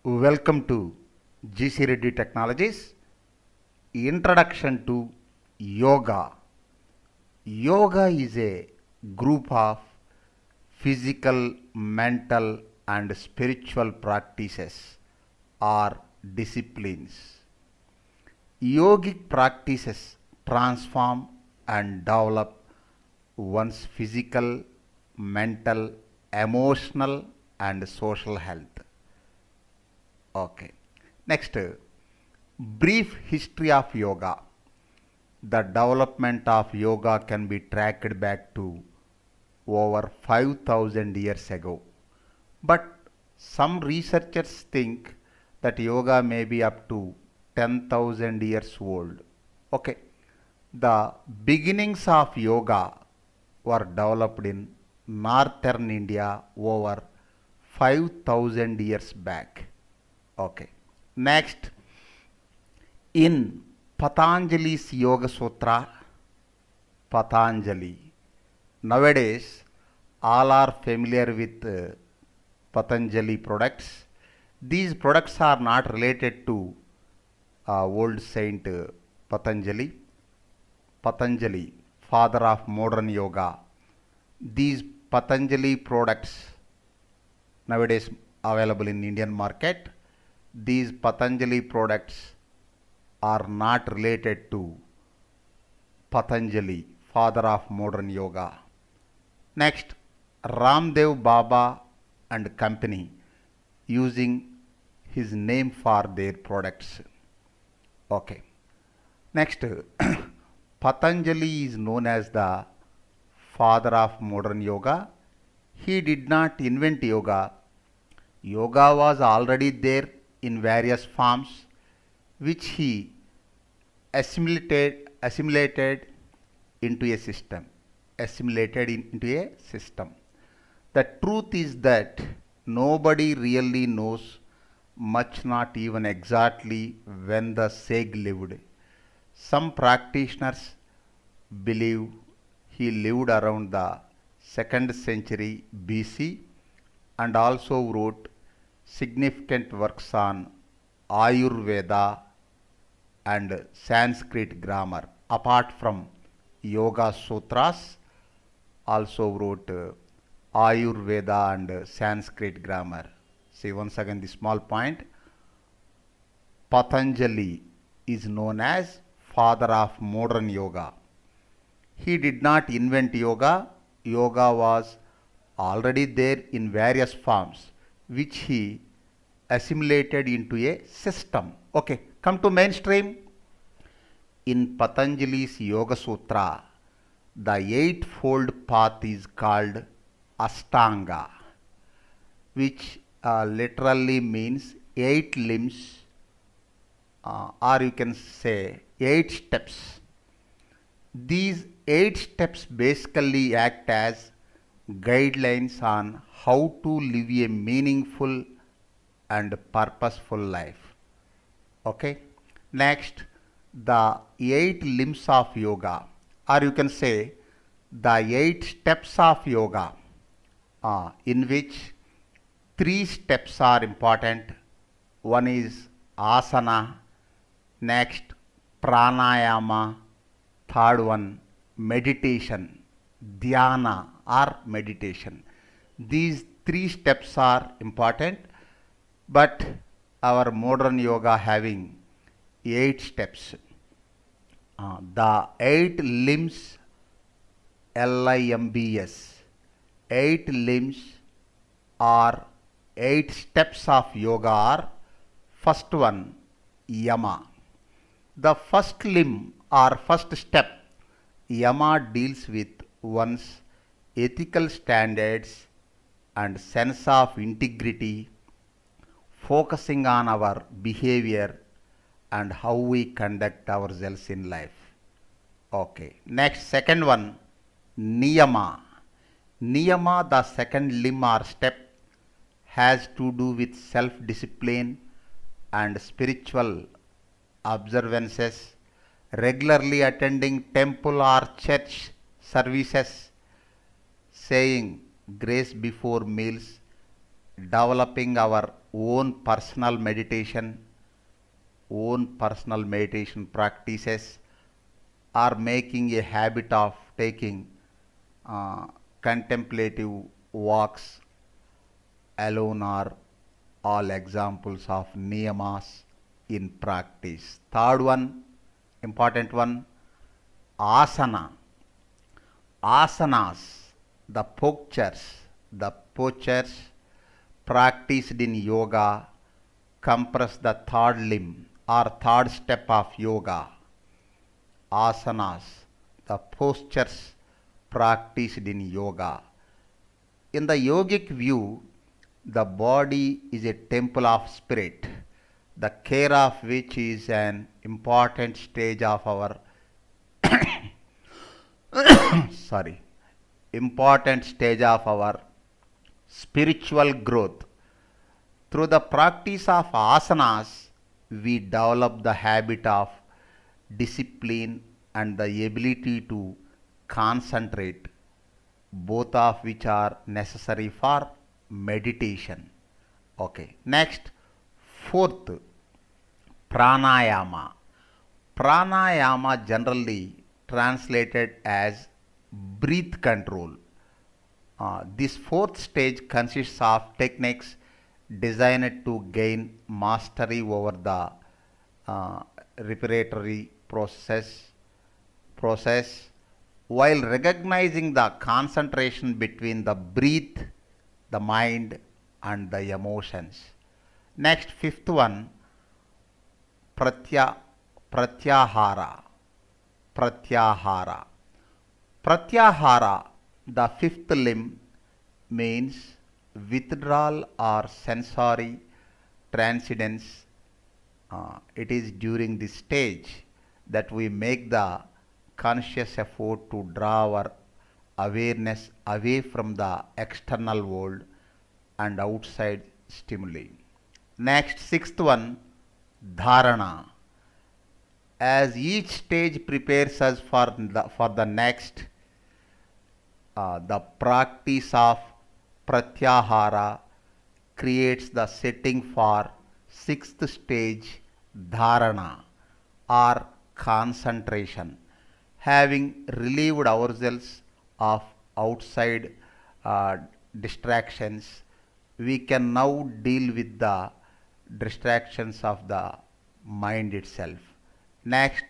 Welcome to GC Reddy Technologies. Introduction to Yoga. Yoga is a group of physical, mental and spiritual practices or disciplines. Yogic practices transform and develop one's physical, mental, emotional and social health. Okay. Next, brief history of yoga. The development of yoga can be tracked back to over 5,000 years ago. But some researchers think that yoga may be up to 10,000 years old. Okay. The beginnings of yoga were developed in northern India over 5,000 years back. Okay. Next, in Patanjali's Yoga Sutra, Patanjali. Nowadays, all are familiar with Patanjali products. These products are not related to old saint Patanjali. Patanjali, father of modern yoga. These Patanjali products nowadays available in Indian market. These Patanjali products are not related to Patanjali, father of modern yoga. Next, Ramdev Baba and company using his name for their products. Okay. Next, Patanjali is known as the father of modern yoga. He did not invent yoga. Yoga was already there in various forms, which he assimilated into a system. The truth is that nobody really knows much, not even exactly when the sage lived. Some practitioners believe he lived around the 2nd century BC and also wrote significant works on Ayurveda and Sanskrit grammar. Apart from Yoga Sutras, also wrote Ayurveda and Sanskrit grammar. See once again the small point. Patanjali is known as father of modern yoga. He did not invent yoga. Yoga was already there in various forms, which he assimilated into a system. Okay, come to mainstream. In Patanjali's Yoga Sutra, the eightfold path is called ashtanga, which literally means 8 limbs, or you can say 8 steps. These 8 steps basically act as guidelines on how to live a meaningful and purposeful life. Okay. Next, the 8 limbs of yoga, or you can say the 8 steps of yoga, in which 3 steps are important. One is asana, next pranayama, third one meditation, Dhyana or meditation. These 3 steps are important, but our modern yoga having 8 steps. The 8 limbs, LIMBS, 8 limbs or 8 steps of yoga are: first one, Yama. The first limb or first step, Yama, deals with one's ethical standards and sense of integrity, focusing on our behavior and how we conduct ourselves in life. Okay. Next, second one, Niyama. Niyama, the second limb or step, has to do with self-discipline and spiritual observances, regularly attending temple or church services, saying grace before meals, developing our own personal meditation practices, or making a habit of taking contemplative walks alone are all examples of niyamas in practice. Third one, important one, asana. Asanas, the postures practiced in yoga compress the third limb or third step of yoga. Asanas, the postures practiced in yoga. In the yogic view, the body is a temple of spirit, the care of which is an important stage of our important stage of our spiritual growth. Through the practice of asanas, we develop the habit of discipline and the ability to concentrate, both of which are necessary for meditation. Okay, next, fourth, pranayama. Pranayama generally translated as breath control. This fourth stage consists of techniques designed to gain mastery over the respiratory process while recognizing the concentration between the breath, the mind, and the emotions. Next, fifth one, pratyahara. Pratyahara. Pratyahara, the fifth limb, means withdrawal or sensory transcendence. It is during this stage that we make the conscious effort to draw our awareness away from the external world and outside stimuli. Next, sixth one, Dharana. As each stage prepares us for the next, the practice of Pratyahara creates the setting for sixth stage, Dharana or concentration. Having relieved ourselves of outside distractions, we can now deal with the distractions of the mind itself. Next,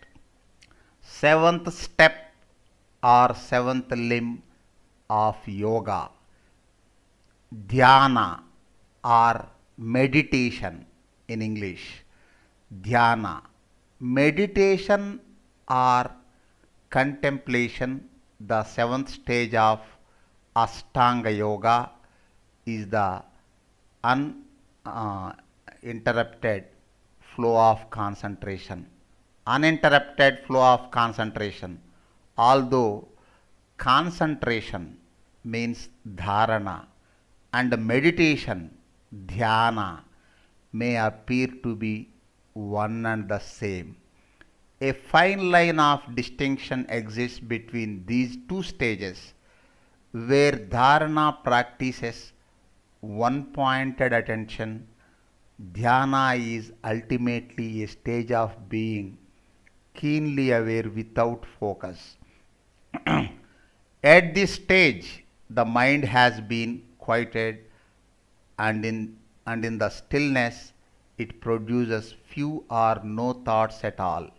seventh step or seventh limb of yoga, Dhyana or meditation in English. Dhyana, meditation or contemplation, the seventh stage of ashtanga yoga, is the uninterrupted flow of concentration. Uninterrupted flow of concentration. Although concentration means dharana and meditation, dhyana, may appear to be one and the same. A fine line of distinction exists between these two stages, where dharana practices one-pointed attention. Dhyana is ultimately a stage of being keenly aware without focus. At this stage, the mind has been quieted, and in the stillness, it produces few or no thoughts at all.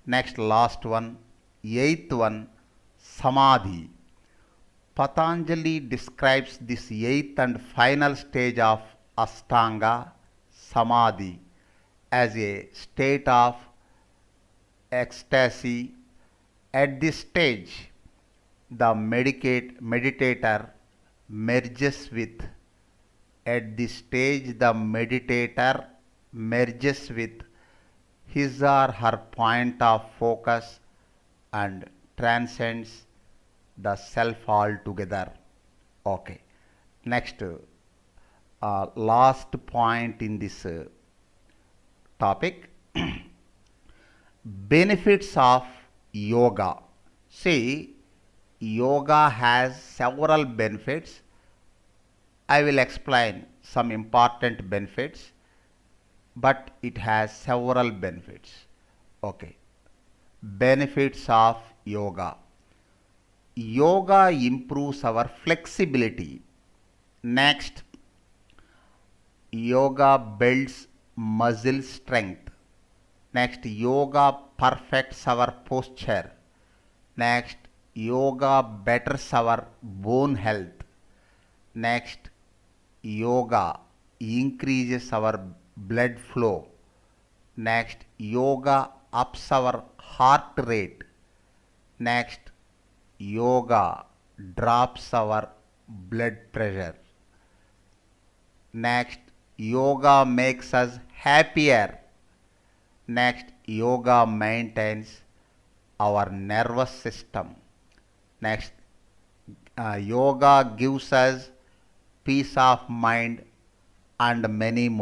Next, last one, eighth one, Samadhi. Patanjali describes this eighth and final stage of ashtanga, Samadhi, as a state of ecstasy. At this stage, the meditator merges with his or her point of focus and transcends the self altogether. Okay. Next, last point in this topic, benefits of yoga. See, yoga has several benefits. I will explain some important benefits, but it has several benefits. Okay. Benefits of yoga. Yoga improves our flexibility. Next, yoga builds muscle strength. Next, yoga perfects our posture. Next, yoga betters our bone health. Next, yoga increases our blood flow. Next, yoga ups our heart rate. Next, yoga drops our blood pressure. Next, yoga makes us happier. Next, yoga maintains our nervous system. Next, yoga gives us peace of mind and many more.